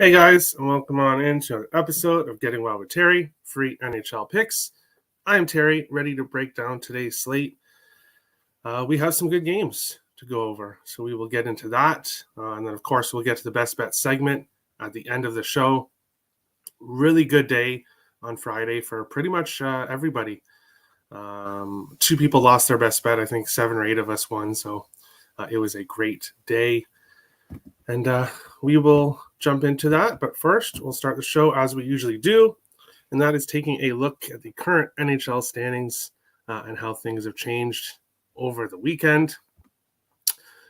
Hey guys, and welcome on into another episode of Getting Wild with Terry, free NHL picks. I am Terry, ready to break down today's slate. We have some good games to go over, so we will get into that. And then, of course, we'll get to the best bet segment at the end of the show. Really good day on Friday for pretty much everybody. Two people lost their best bet. I think 7 or 8 of us won, so it was a great day. And we will jump into that. But first, we'll start the show as we usually do, and that is taking a look at the current NHL standings and how things have changed over the weekend.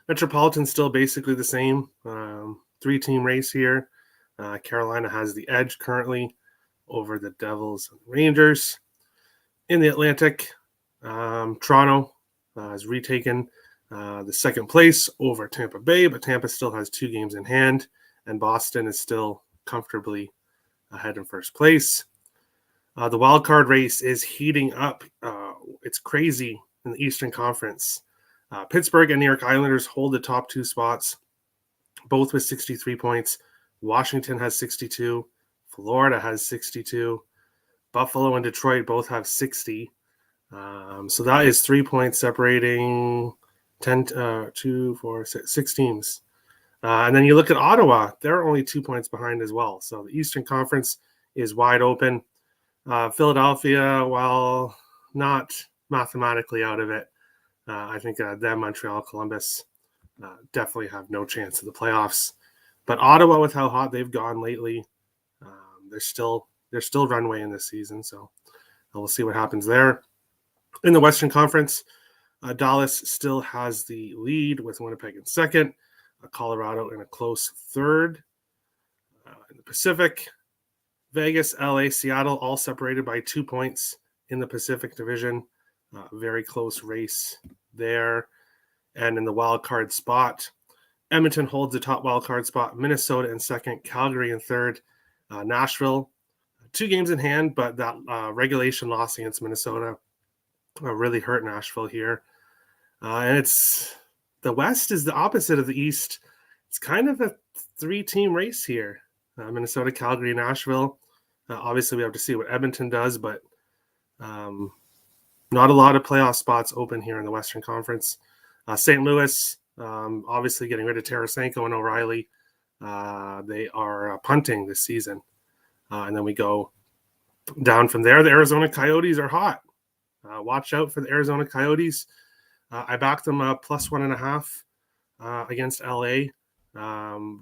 Metropolitan's still basically the same. 3-team race here. Carolina has the edge currently over the Devils and Rangers. In the Atlantic, Toronto has retaken the second place over Tampa Bay, but Tampa still has 2 games in hand, and Boston is still comfortably ahead in first place. The wild card race is heating up. It's crazy in the Eastern Conference. Pittsburgh and New York Islanders hold the top 2 spots, both with 63 points. Washington has 62. Florida has 62. Buffalo and Detroit both have 60. So that is 3 points separating 6 teams. And then you look at Ottawa, they're only 2 points behind as well. So the Eastern Conference is wide open. Philadelphia, while not mathematically out of it, I think them, Montreal, Columbus definitely have no chance of the playoffs. But Ottawa, with how hot they've gone lately, there's still runway in this season. So we'll see what happens there. In the Western Conference, Dallas still has the lead with Winnipeg in second, Colorado in a close third. In the Pacific, Vegas, LA, Seattle, all separated by 2 points in the Pacific Division. Very close race there. And in the wild card spot, Edmonton holds the top wild card spot, Minnesota in second, Calgary in third, Nashville, 2 games in hand, but that regulation loss against Minnesota really hurt Nashville here. And it's the West is the opposite of the East. It's kind of a 3-team race here. Minnesota, Calgary, Nashville. Obviously, we have to see what Edmonton does, but not a lot of playoff spots open here in the Western Conference. St. Louis, obviously getting rid of Tarasenko and O'Reilly. They are punting this season. And then we go down from there. The Arizona Coyotes are hot. Watch out for the Arizona Coyotes. I backed them plus 1.5 against LA.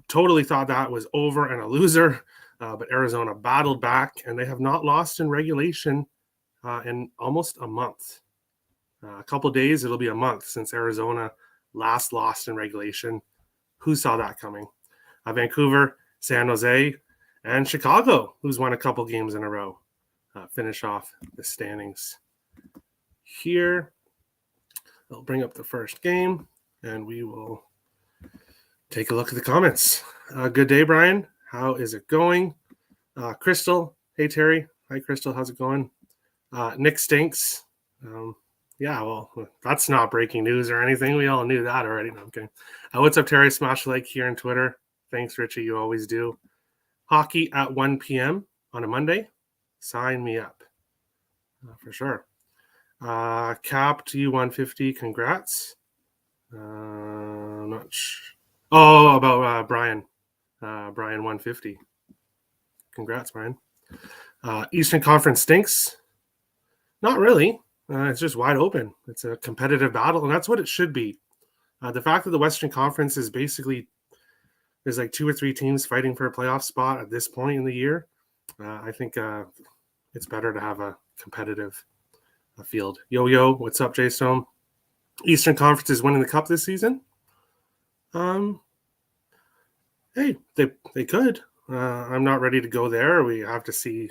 Totally thought that was over and a loser, but Arizona battled back, and they have not lost in regulation in almost a month. A couple days, it'll be a month since Arizona last lost in regulation. Who saw that coming? Vancouver, San Jose, and Chicago, who's won a couple games in a row, finish off the standings here. I'll bring up the first game, and we will take a look at the comments. Good day, Brian. How is it going? Crystal, hey, Terry. Hi, Crystal. How's it going? Nick stinks. Yeah, well, that's not breaking news or anything. We all knew that already. No, okay. What's up, Terry? Smash like here on Twitter. Thanks, Richie. You always do. Hockey at 1 p.m. on a Monday. Sign me up. For sure. Cap to you 150. Congrats. Not sure. Oh, about Brian. Brian 150. Congrats, Brian. Eastern Conference stinks. Not really. It's just wide open. It's a competitive battle, and that's what it should be. The fact that the Western Conference is basically there's like 2 or 3 teams fighting for a playoff spot at this point in the year. I think it's better to have a competitive field. Yo, what's up, Jay Stone? Eastern Conference is winning the cup this season. Hey, they could. I'm not ready to go there. We have to see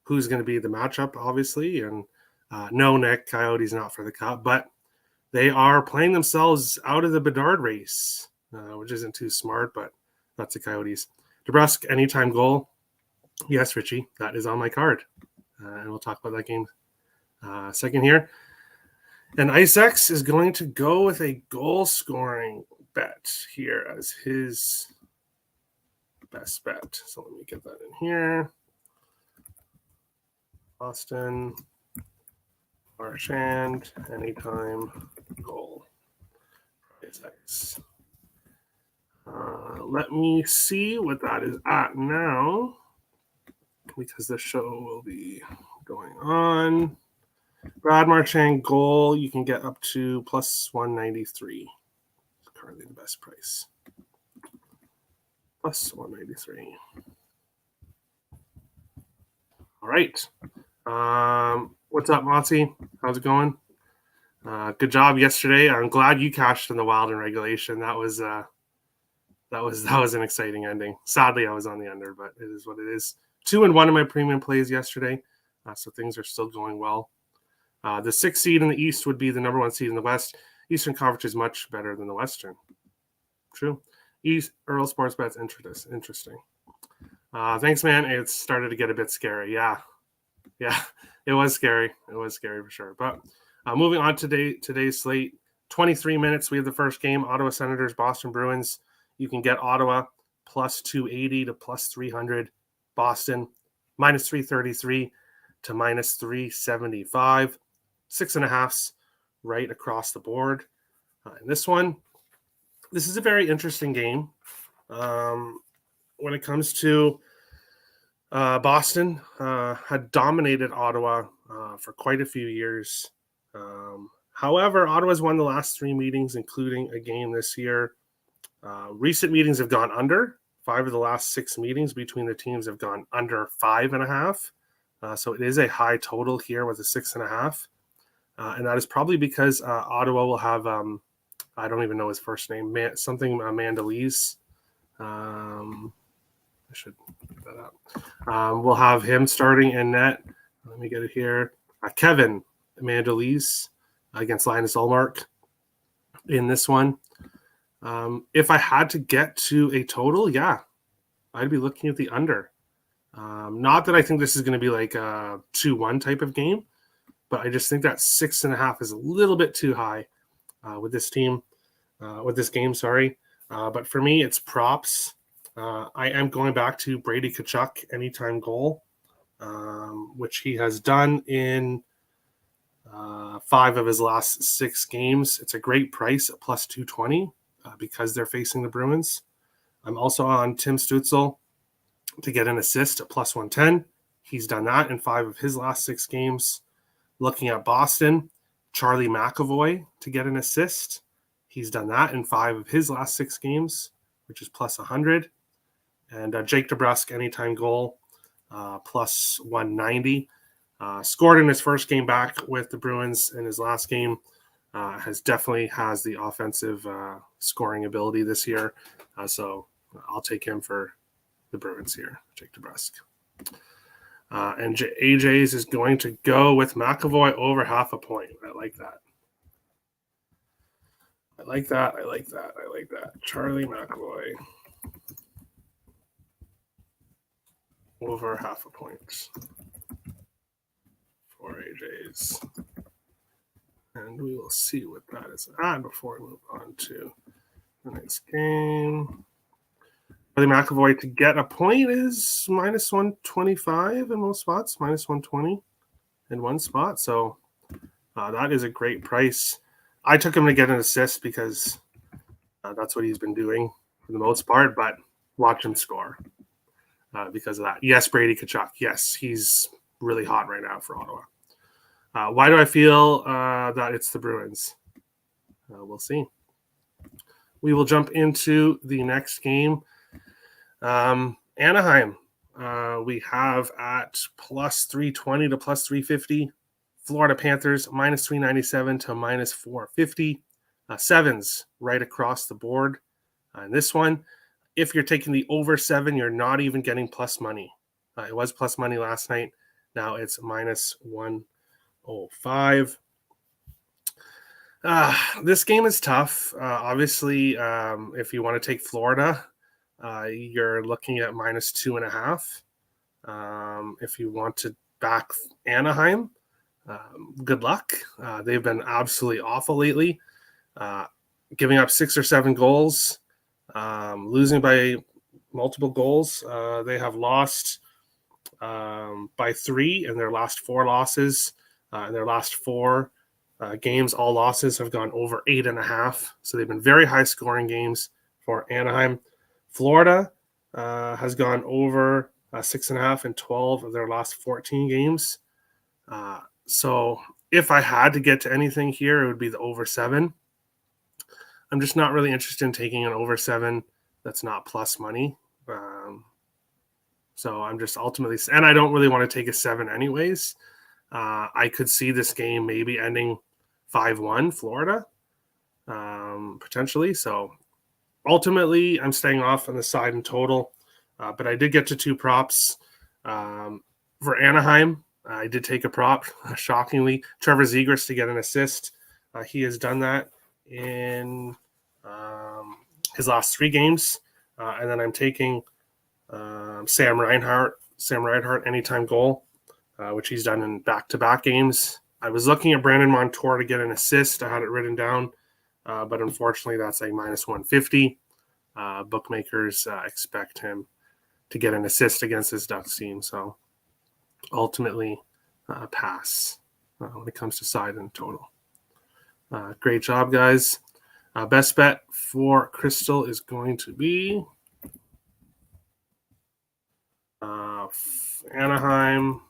who's going to be the matchup, obviously. And no, Nick, Coyotes not for the cup, but they are playing themselves out of the Bedard race, which isn't too smart, but that's the Coyotes. DeBrusk, anytime goal. Yes, Richie, that is on my card. And we'll talk about that game second here. And IceX is going to go with a goal scoring bet here as his best bet. So let me get that in here. Boston, Marchand, anytime goal. Let me see what that is at now, because the show will be going on. Brad Marchand goal, you can get up to plus 193. It's currently the best price. Plus 193. All right. What's up, Monty? How's it going? Good job yesterday. I'm glad you cashed in the Wild in regulation. That was an exciting ending. Sadly, I was on the under, but it is what it is. 2-1 in my premium plays yesterday, so things are still going well. The 6th seed in the East would be the number 1 seed in the West. Eastern Conference is much better than the Western. True. Earl Sports Bets, interesting. Thanks, man. It started to get a bit scary. Yeah, it was scary. It was scary for sure. But moving on to today's slate, 23 minutes. We have the first game, Ottawa Senators, Boston Bruins. You can get Ottawa plus 280 to plus 300. Boston minus 333 to minus 375. 6.5s right across the board. And this is a very interesting game. When it comes to Boston, had dominated Ottawa for quite a few years. However, Ottawa's won the last 3 meetings, including a game this year. Recent meetings have gone under. 5 of the last 6 meetings between the teams have gone under 5.5. So it is a high total here with a 6.5. And that is probably because Ottawa will have, I don't even know his first name, Mandalese. I should get that out. We'll have him starting in net. Let me get it here. Kevin Mandalese against Linus Ullmark in this one. If I had to get to a total, yeah, I'd be looking at the under. Not that I think this is going to be like a 2-1 type of game, but I just think that 6.5 is a little bit too high with this team, with this game, sorry. But for me, it's props. I am going back to Brady Tkachuk anytime goal, which he has done in 5 of his last 6 games. It's a great price at plus 220 because they're facing the Bruins. I'm also on Tim Stützle to get an assist at plus 110. He's done that in 5 of his last 6 games. Looking at Boston, Charlie McAvoy to get an assist. He's done that in 5 of his last 6 games, which is plus 100. And Jake DeBrusk, anytime goal, plus 190. Scored in his first game back with the Bruins. In his last game, has the offensive scoring ability this year. So I'll take him for the Bruins here, Jake DeBrusk. And AJ's is going to go with McAvoy over 0.5 point. I like that. I like that. Charlie McAvoy over 0.5 point for AJ's. And we will see what that is at before we move on to the next game. Charlie McAvoy to get a point is minus 125 in most spots, minus 120 in one spot. So that is a great price. I took him to get an assist because that's what he's been doing for the most part, but watch him score because of that. Yes, Brady Tkachuk. Yes, he's really hot right now for Ottawa. Why do I feel that it's the Bruins? We'll see. We will jump into the next game. Anaheim, we have at plus 320 to plus 350. Florida Panthers, minus 397 to minus 450. 7s right across the board. And this one, if you're taking the over 7, you're not even getting plus money. It was plus money last night. Now it's minus 105. This game is tough. Obviously, if you want to take Florida, you're looking at minus 2.5. If you want to back Anaheim, good luck. They've been absolutely awful lately, giving up 6 or 7 goals, losing by multiple goals. They have lost by 3 in their last 4 losses. In their last 4 games, all losses have gone over 8.5. So they've been very high scoring games for Anaheim. Florida has gone over 6.5 in 12 of their last 14 games. So if I had to get to anything here, it would be the over 7. I'm just not really interested in taking an over 7 that's not plus money. So I'm just ultimately, and I don't really want to take a 7 anyways. I could see this game maybe ending 5-1 Florida, potentially. So ultimately, I'm staying off on the side in total. But I did get to 2 props. For Anaheim, I did take a prop, shockingly. Trevor Zegras to get an assist. He has done that in his last 3 games. And then I'm taking Sam Reinhart anytime goal, which he's done in back-to-back games. I was looking at Brandon Montour to get an assist. I had it written down, but unfortunately that's a minus 150. Bookmakers expect him to get an assist against this Ducks team, so ultimately pass when it comes to side and total. Great job, guys. Best bet for Crystal is going to be Anaheim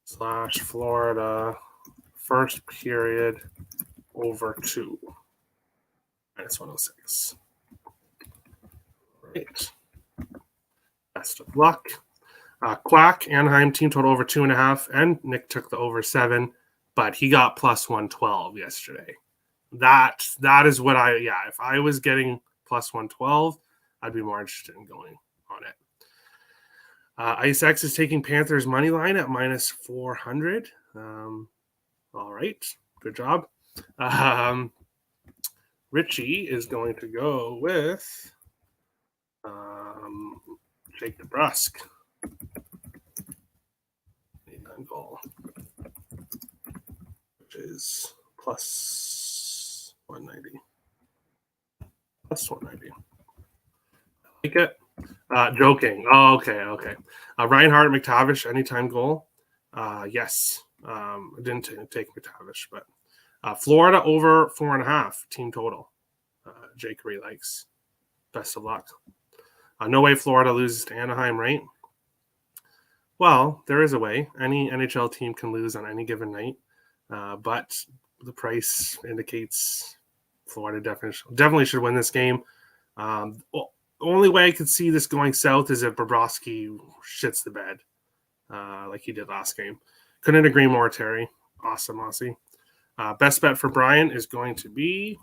/ Florida first period over 2 minus 106. Great. Best of luck. Quack, Anaheim team total over 2.5, and Nick took the over 7, but he got plus 112 yesterday. That is what if I was getting plus 112, I'd be more interested in going on it. Ice X is taking Panthers money line at minus 400. All right, good job. Richie is going to go with Jake DeBrusk. Goal, which is plus 190. Plus 190. I like it. Joking. Oh, okay. Reinhart McTavish anytime goal. Yes. I didn't take McTavish, but Florida over 4.5 team total. Jake really likes. Best of luck. No way Florida loses to Anaheim, right? Well, there is a way. Any NHL team can lose on any given night, but the price indicates Florida definitely should win this game. The only way I could see this going south is if Bobrovsky shits the bed like he did last game. Couldn't agree more, Terry. Awesome, Aussie. Best bet for Brian is going to be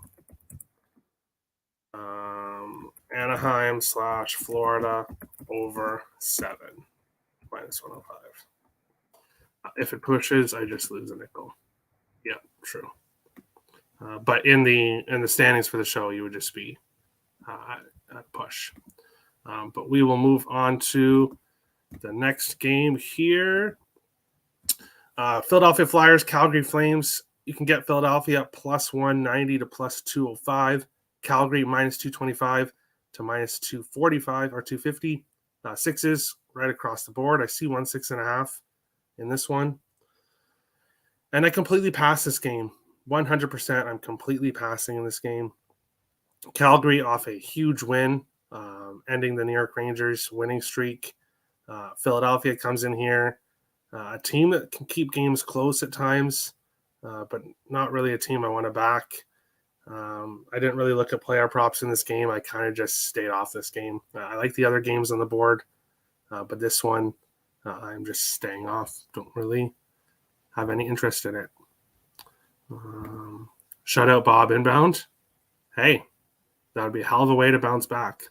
Anaheim / Florida over 7. Minus 105. If it pushes, I just lose a nickel. Yeah, true. But in the standings for the show, you would just be at push. But we will move on to the next game here. Philadelphia Flyers, Calgary Flames. You can get Philadelphia plus 190 to plus 205. Calgary minus 225 to minus 245 or 250. Sixes right across the board. I see 6.5 in this one. And I completely pass this game. 100% I'm completely passing in this game. Calgary off a huge win, ending the New York Rangers winning streak. Philadelphia comes in here. A team that can keep games close at times, but not really a team I want to back. I didn't really look at player props in this game. I kind of just stayed off this game. I like the other games on the board, but this one I'm just staying off. Don't really have any interest in it. Shut out Bob inbound. Hey, that would be a hell of a way to bounce back.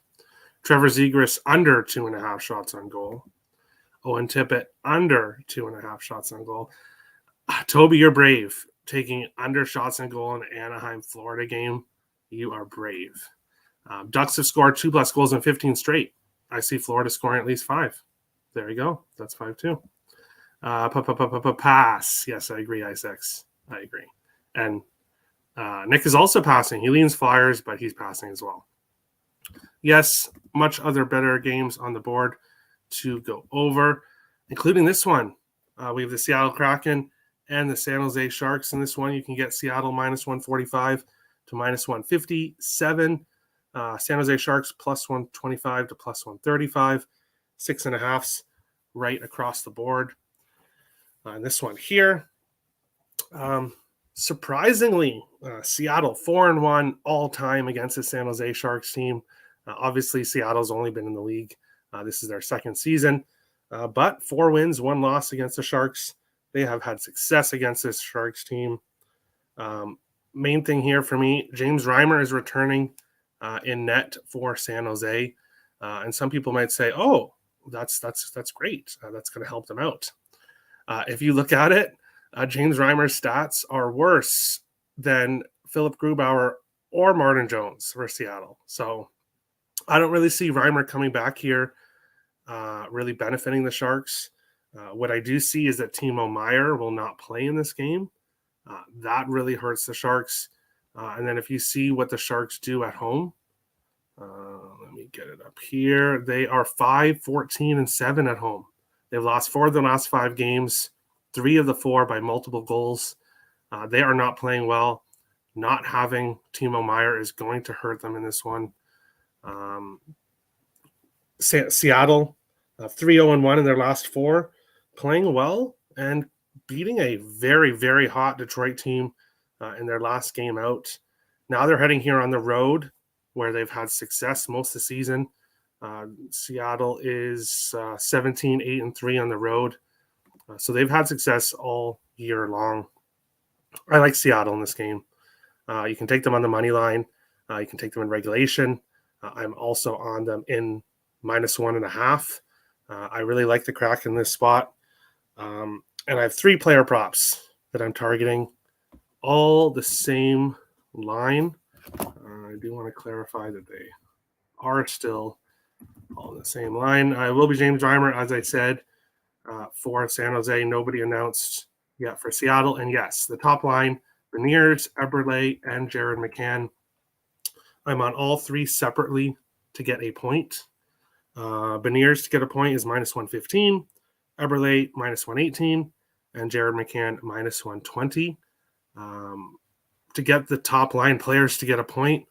Trevor Zegras under 2.5 shots on goal. Owen Tippett under 2.5 shots on goal. Toby, you're brave. Taking under shots on goal in the Anaheim, Florida game. You are brave. Ducks have scored 2+ goals in 15 straight. I see Florida scoring at least 5. There you go. That's 5 too. Pass. Yes, I agree, Ice. I agree. And Nick is also passing. He leans Flyers, but he's passing as well. Yes, much other better games on the board to go over, including this one. We have the Seattle Kraken and the San Jose Sharks. In this one, you can get Seattle minus 145 to minus 157. San Jose Sharks plus 125 to plus 135. 6.5s right across the board. And this one here, surprisingly, Seattle 4-1 all time against the San Jose Sharks team. Obviously, Seattle's only been in the league. This is their second season, but 4 wins, 1 loss against the Sharks. They have had success against this Sharks team. Main thing here for me, James Reimer is returning in net for San Jose, and some people might say, "Oh, that's great. That's going to help them out." If you look at it, James Reimer's stats are worse than Philip Grubauer or Martin Jones for Seattle. So I don't really see Reimer coming back here really benefiting the Sharks. What I do see is that Timo Meier will not play in this game. That really hurts the Sharks. And then if you see what the Sharks do at home, let me get it up here. They are 5-14-7 at home. They've lost 4 of the last 5 games, 3 of the 4 by multiple goals. They are not playing well. Not having Timo Meier is going to hurt them in this one. Seattle, 3-0-1 in their last 4, playing well and beating a very, very hot Detroit team in their last game out. Now they're heading here on the road where they've had success most of the season. Seattle is 17-8-3 on the road. So they've had success all year long. I like Seattle in this game. You can take them on the money line. You can take them in regulation. I'm also on them in minus 1.5. I really like the Kraken in this spot. And I have 3 player props that I'm targeting, all the same line. I do want to clarify that they are still all the same line. I will be James Reimer, as I said, for San Jose. Nobody announced yet for Seattle. And yes, the top line, Beniers, Eberle, and Jared McCann. I'm on all 3 separately to get a point. Beniers to get a point is minus 115, Eberle minus 118, and Jared McCann minus 120. To get the top line players to get a point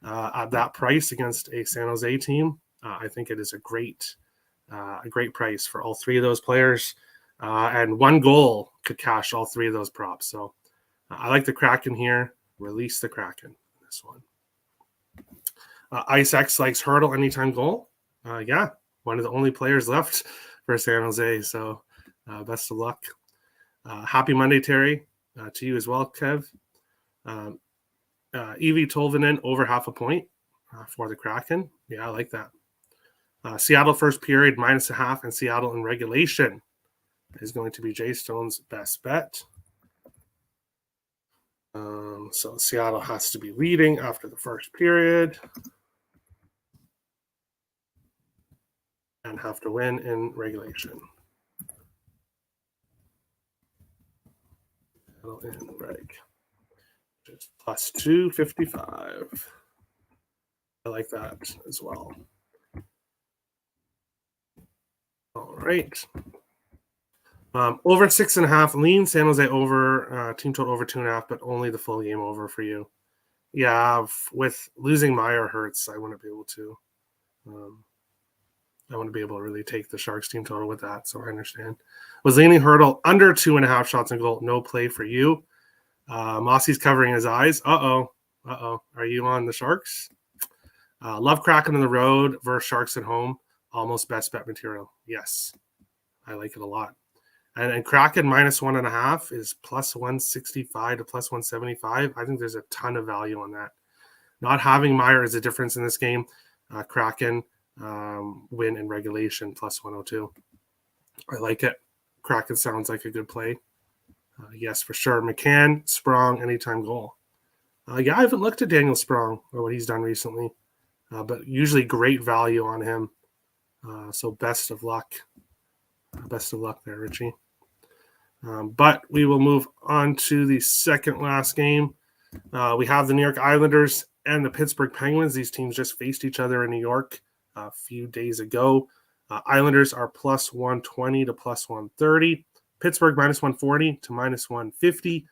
at that price against a San Jose team, I think it is a great price for all 3 of those players. And 1 goal could cash all 3 of those props. So I like the Kraken here. Release the Kraken in this one. IceX likes Hurdle anytime goal. Yeah, one of the only players left for San Jose. So best of luck. Happy Monday, Terry, to you as well, Kev. Evie Tolvanen over 0.5 point for the Kraken. Yeah, I like that. Seattle first period minus 0.5, and Seattle in regulation is going to be Jay Stone's best bet. So Seattle has to be leading after the first period and have to win in regulation. In reg. Just plus 255. I like that as well. All right. Over 6.5, lean San Jose over, team total over 2.5, but only the full game over for you. Yeah, with losing Meier hurts, I wouldn't be able to. I wouldn't be able to really take the Sharks team total with that, so I understand. Was leaning Hurdle under 2.5 shots on goal, no play for you. Mossy's covering his eyes. Uh-oh. Are you on the Sharks? Love Kraken on the road versus Sharks at home. Almost best bet material. Yes, I like it a lot. And Kraken minus 1.5 is plus 165 to plus 175. I think there's a ton of value on that. Not having Meier is a difference in this game. Kraken win in regulation plus 102. I like it. Kraken sounds like a good play. Yes, for sure. McCann, Sprong, anytime goal. Yeah, I haven't looked at Daniel Sprong or what he's done recently, but usually great value on him. So best of luck. Best of luck there, Richie. But we will move on to the second last game. We have the New York Islanders and the Pittsburgh Penguins. These teams just faced each other in New York a few days ago. Islanders are plus 120 to plus 130. Pittsburgh minus 140 to minus 150.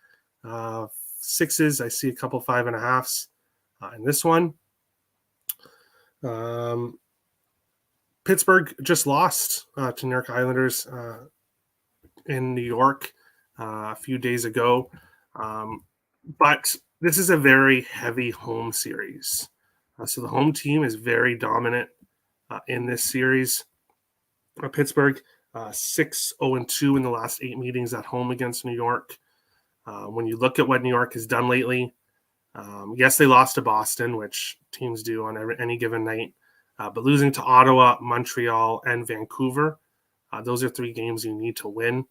Sixes, I see a couple 5.5s in this one. Pittsburgh just lost to New York Islanders in New York a few days ago. But this is a very heavy home series. So the home team is very dominant in this series. Pittsburgh 6-0-2 in the last 8 meetings at home against New York. When you look at what New York has done lately, yes, they lost to Boston, which teams do on any given night. But losing to Ottawa, Montreal, and Vancouver, those are 3 games you need to win.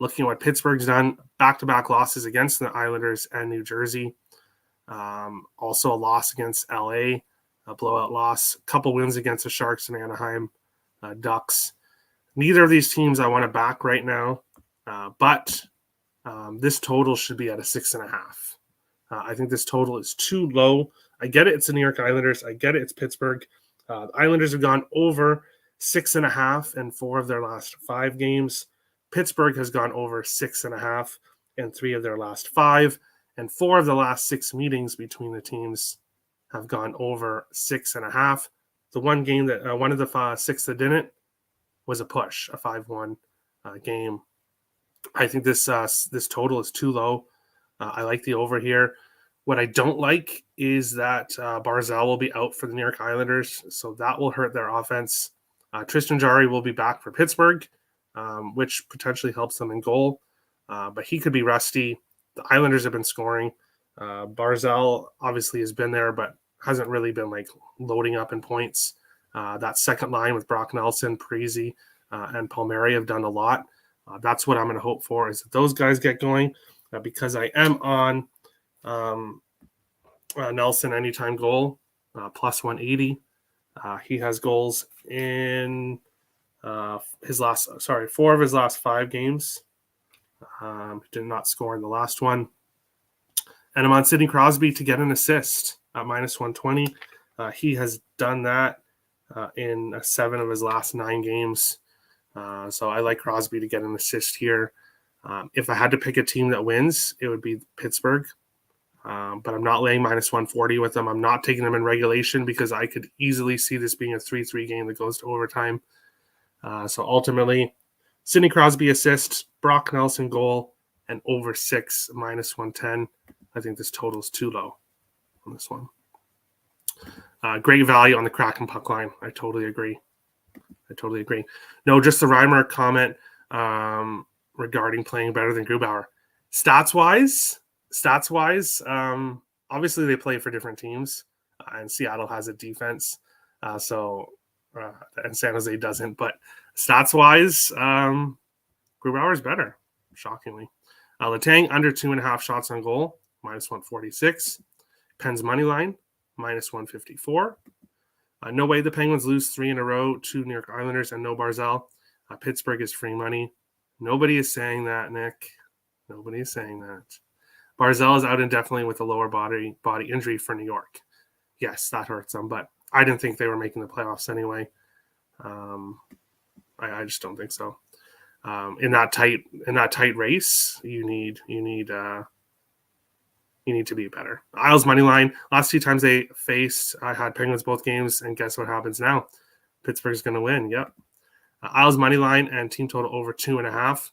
Looking at what Pittsburgh's done, back-to-back losses against the Islanders and New Jersey. Also a loss against LA, a blowout loss. A couple wins against the Sharks and Anaheim Ducks. Neither of these teams I want to back right now, but this total should be at a 6.5. I think this total is too low. I get it. It's the New York Islanders. I get it. It's Pittsburgh. The Islanders have gone over 6.5 in 4 of their last 5 games. Pittsburgh has gone over 6.5 in 3 of their last 5. And 4 of the last 6 meetings between the teams have gone over 6.5. The one game that one of the 6 that didn't was a push, a 5-1 game. I think this total is too low. I like the over here. What I don't like is that Barzal will be out for the New York Islanders, so that will hurt their offense. Tristan Jarry will be back for Pittsburgh, which potentially helps them in goal, but he could be rusty. The Islanders have been scoring. Barzal obviously has been there, but hasn't really been like loading up in points. That second line with Brock Nelson, Parise, and Palmieri have done a lot. That's what I'm going to hope for, is that those guys get going, because I am on Nelson anytime goal, plus 180. He has goals in 4 of his last 5 games. Did not score in the last one. And I'm on Sidney Crosby to get an assist at minus 120. He has done that in 7 of his last 9 games. So I like Crosby to get an assist here. If I had to pick a team that wins, it would be Pittsburgh. But I'm not laying minus 140 with them. I'm not taking them in regulation because I could easily see this being a 3-3 game that goes to overtime. So ultimately, Sidney Crosby assist, Brock Nelson goal, and over 6 minus 110. I think this total is too low on this one. Great value on the Kraken puck line. I totally agree. No, just the Reimer comment regarding playing better than Grubauer. Stats-wise, obviously they play for different teams, and Seattle has a defense, and San Jose doesn't. But stats-wise, Grubauer is better, shockingly. Letang under 2.5 shots on goal, minus 146. Penn's money line, minus 154. No way the Penguins lose 3 in a row to New York Islanders and no Barzal. Pittsburgh is free money. Nobody is saying that, Nick. Nobody is saying that. Barzal is out indefinitely with a lower body injury for New York. Yes, that hurts them, but I didn't think they were making the playoffs anyway. I just don't think so. In that tight race, you need to be better. Isles money line. Last 2 times they faced, I had Penguins both games, and guess what happens now? Pittsburgh's going to win. Yep. Isles money line and team total over 2.5.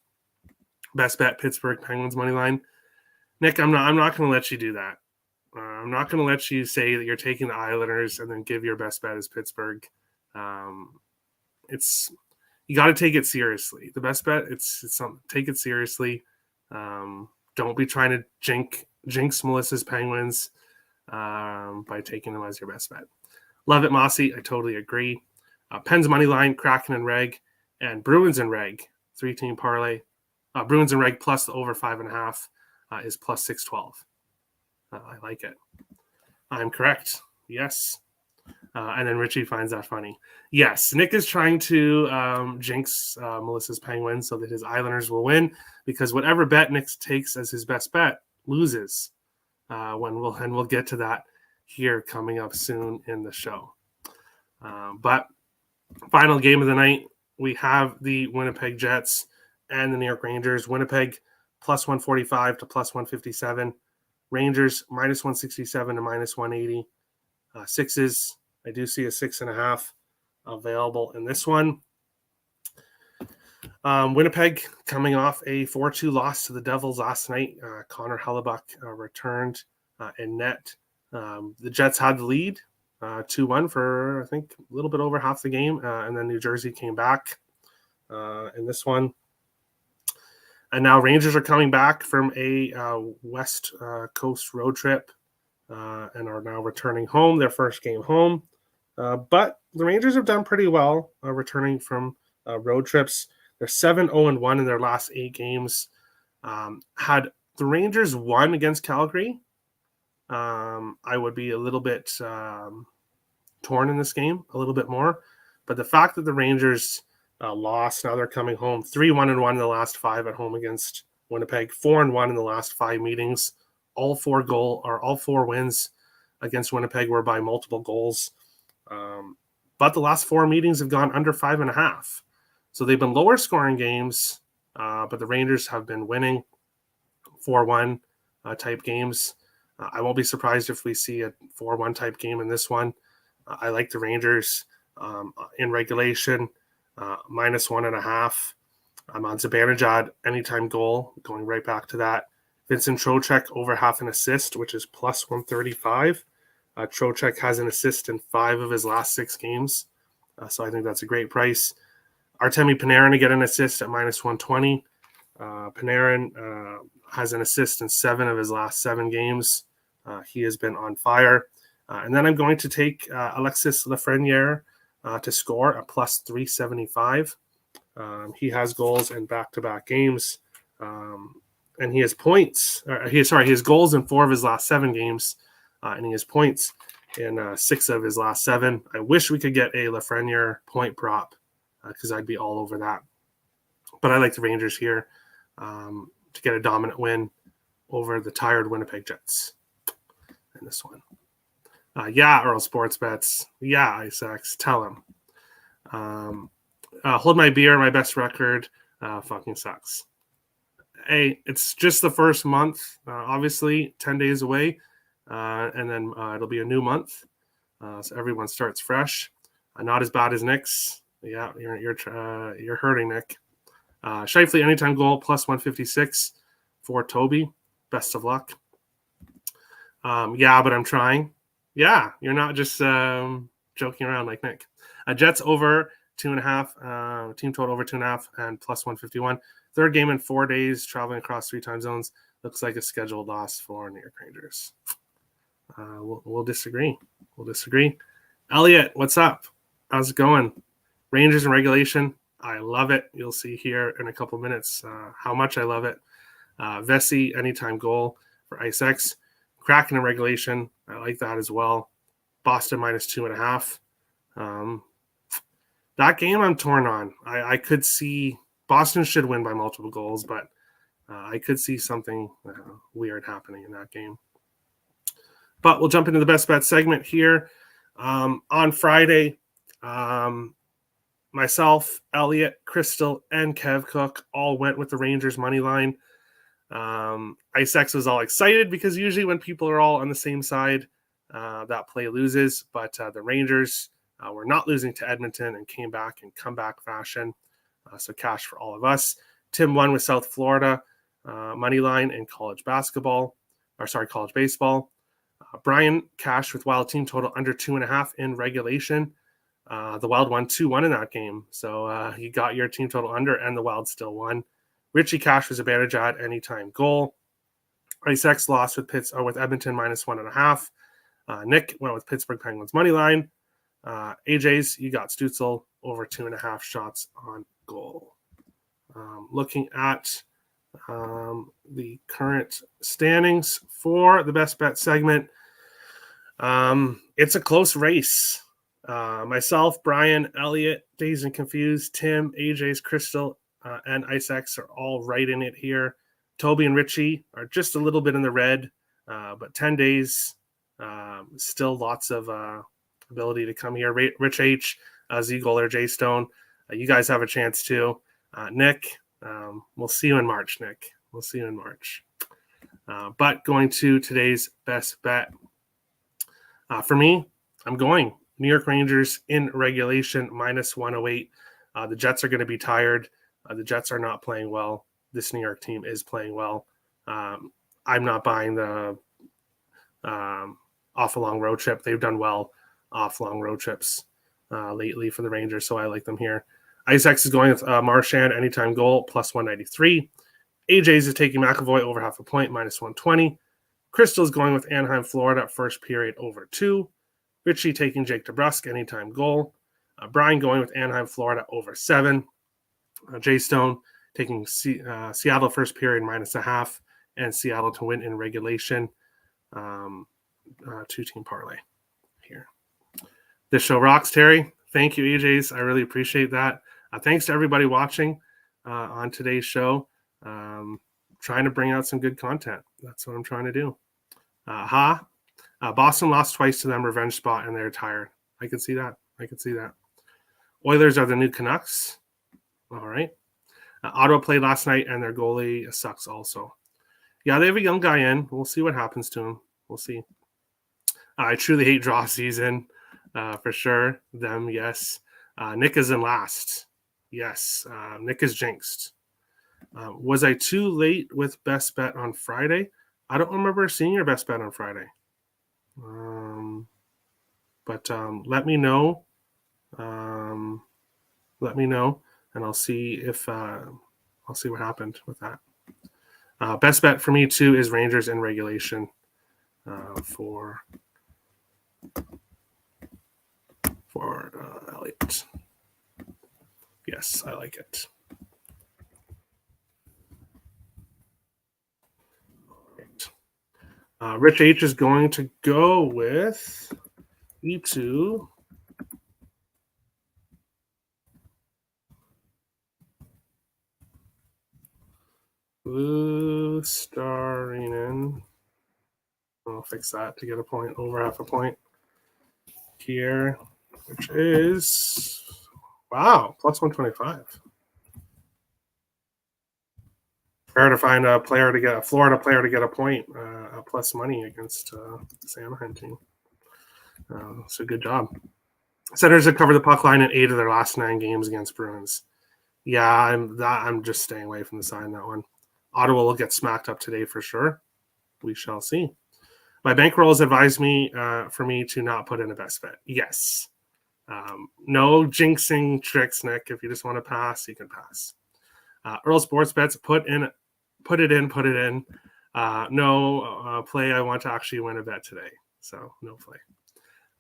Best bet Pittsburgh Penguins money line. Nick, I'm not going to let you do that. I'm not going to let you say that you're taking the Islanders and then give your best bet as Pittsburgh. You got to take it seriously. The best bet, it's something. Take it seriously. Don't be trying to jinx Melissa's Penguins by taking them as your best bet. Love it, Mossy. I totally agree. Penn's money line, Kraken and Reg, and Bruins and Reg, 3-team parlay. Bruins and Reg plus the over 5.5 is plus 612. I like it. I'm correct. Yes. And then Richie finds that funny. Yes, Nick is trying to jinx Melissa's Penguins so that his Islanders will win, because whatever bet Nick takes as his best bet loses. We'll get to that here coming up soon in the show. But final game of the night, we have the Winnipeg Jets and the New York Rangers. Winnipeg plus 145 to plus 157. Rangers minus 167 to minus 180. Sixes, I do see a 6.5 available in this one. Winnipeg coming off a 4-2 loss to the Devils last night. Connor Hellebuck returned in net. The Jets had the lead 2-1 for, I think, a little bit over half the game. And then New Jersey came back in this one. And now Rangers are coming back from a West Coast road trip and are now returning home, their first game home. But the Rangers have done pretty well returning from road trips. They're 7-0-1 in their last 8 games. Had the Rangers won against Calgary, I would be a little bit torn in this game, a little bit more. But the fact that the Rangers lost, now they're coming home 3-1-1 in the last 5 at home against Winnipeg, 4-1 in the last 5 meetings. All 4 wins against Winnipeg were by multiple goals. But the last 4 meetings have gone under 5.5. So they've been lower scoring games, but the Rangers have been winning 4-1 type games. I won't be surprised if we see a 4-1 type game in this one. I like the Rangers in regulation, minus 1.5. I'm on Zibanejad anytime goal, going right back to that. Vincent Trocheck over half an assist, which is plus 135. Trocheck has an assist in 5 of his last 6 games, so I think that's a great price. Artemi Panarin to get an assist at minus 120. Panarin has an assist in 7 of his last 7 games. He has been on fire. And then I'm going to take Alexis Lafreniere to score at plus 375. He has goals in back-to-back games. And he has points. He has goals in 4 of his last 7 games. And he has points in 6 of his last 7. I wish we could get a Lafreniere point prop because I'd be all over that. But I like the Rangers here to get a dominant win over the tired Winnipeg Jets in this one. Yeah, Earl Sports Bets. Yeah, Isaacs. Tell him. Hold my beer, my best record. Fucking sucks. Hey, it's just the first month. Obviously, 10 days away. And then it'll be a new month. So everyone starts fresh. Not as bad as Nick's. Yeah, you're hurting, Nick. Scheifele anytime goal plus 156 for Toby. Best of luck. Yeah, but I'm trying. Yeah, you're not just joking around like Nick. Jets over 2.5. Team total over 2.5 and plus 151. Third game in 4 days, traveling across 3 time zones. Looks like a scheduled loss for New York Rangers. We'll disagree. Elliot, what's up? How's it going? Rangers in regulation. I love it. You'll see here in a couple minutes how much I love it. Vesey, anytime goal for Ice X. Kraken in regulation. I like that as well. Boston minus 2.5. That game I'm torn on. I could see Boston should win by multiple goals, but I could see something weird happening in that game. But we'll jump into the best bet segment here. On Friday, myself, Elliot, Crystal, and Kev Cook all went with the Rangers money line. IceX was all excited because usually when people are all on the same side, that play loses. But the Rangers were not losing to Edmonton and came back in comeback fashion. So cash for all of us. Tim won with South Florida money line in college baseball. Brian cashed with Wild team total under 2.5 in regulation. The Wild won 2-1 in that game. So you got your team total under and the Wild still won. Richie Cash was a Zibanejad anytime goal. IceX lost with Edmonton minus 1.5. Nick went with Pittsburgh Penguins money line. AJ's, you got Stutzel over 2.5 shots on goal. Looking at the current standings for the best bet segment, it's a close race. Myself, Brian, Elliot, Dazed and Confused, Tim, AJ's, Crystal, and IceX are all right in it here. Toby and Richie are just a little bit in the red, but 10 days Still lots of ability to come here. Rich H, Z Goaler, J Stone, you guys have a chance too. Nick, we'll see you in March, Nick. We'll see you in March. But going to today's best bet. For me, I'm going New York Rangers in regulation, minus 108. The Jets are going to be tired. The Jets are not playing well. This New York team is playing well. I'm not buying the off a long road trip. They've done well off long road trips lately for the Rangers, so I like them here. IceX is going with Marchand anytime goal, plus 193. AJ's is taking McAvoy over half a point, minus 120. Crystal's going with Anaheim, Florida, first period over 2. Richie taking Jake DeBrusk, anytime goal. Brian going with Anaheim, Florida, over 7. Jay Stone taking Seattle, first period, minus a half, and Seattle to win in regulation. 2-team parlay here. This show rocks, Terry. Thank you, AJs. I really appreciate that. Thanks to everybody watching on today's show. Trying to bring out some good content. That's what I'm trying to do. Boston lost twice to them, revenge spot, and they're tired. I can see that. Oilers are the new Canucks. All right. Ottawa played last night, and their goalie sucks also. Yeah, they have a young guy in. We'll see what happens to him. We'll see. I truly hate draw season for sure. Them, yes. Nick is in last. Yes. Nick is jinxed. Was I too late with best bet on Friday? I don't remember seeing your best bet on Friday. But let me know. And I'll see if I'll see what happened with that. Best bet for me too is Rangers in regulation for Elliott. Yes, I like it. Rich H is going to go with E2. Blue Starinen. I'll fix that to get a point, over half a point here, which is, wow, plus 125. Fair to find a Florida player to get a point, plus money against this Anaheim team. So good job. Senators have covered the puck line in 8 of their last 9 games against Bruins. Yeah, I'm just staying away from the side on that one. Ottawa will get smacked up today for sure. We shall see. My bankroll has advised me for me to not put in a best bet. Yes. No jinxing tricks, Nick. If you just want to pass, you can pass. Earl Sports Bets, put it in. No play. I want to actually win a bet today. So no play.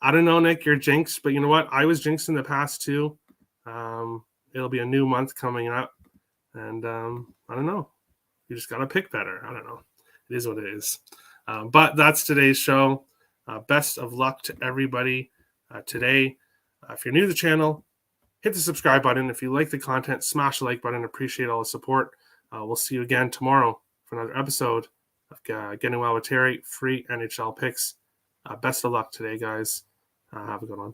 I don't know, Nick, you're jinxed, but you know what? I was jinxed in the past too. It'll be a new month coming up. And I don't know. You just got to pick better. I don't know. It is what it is. But that's today's show. Best of luck to everybody today. If you're new to the channel, hit the subscribe button. If you like the content, smash the like button. Appreciate all the support. We'll see you again tomorrow for another episode of Getting Well with Terry, free NHL picks. Best of luck today, guys. Have a good one.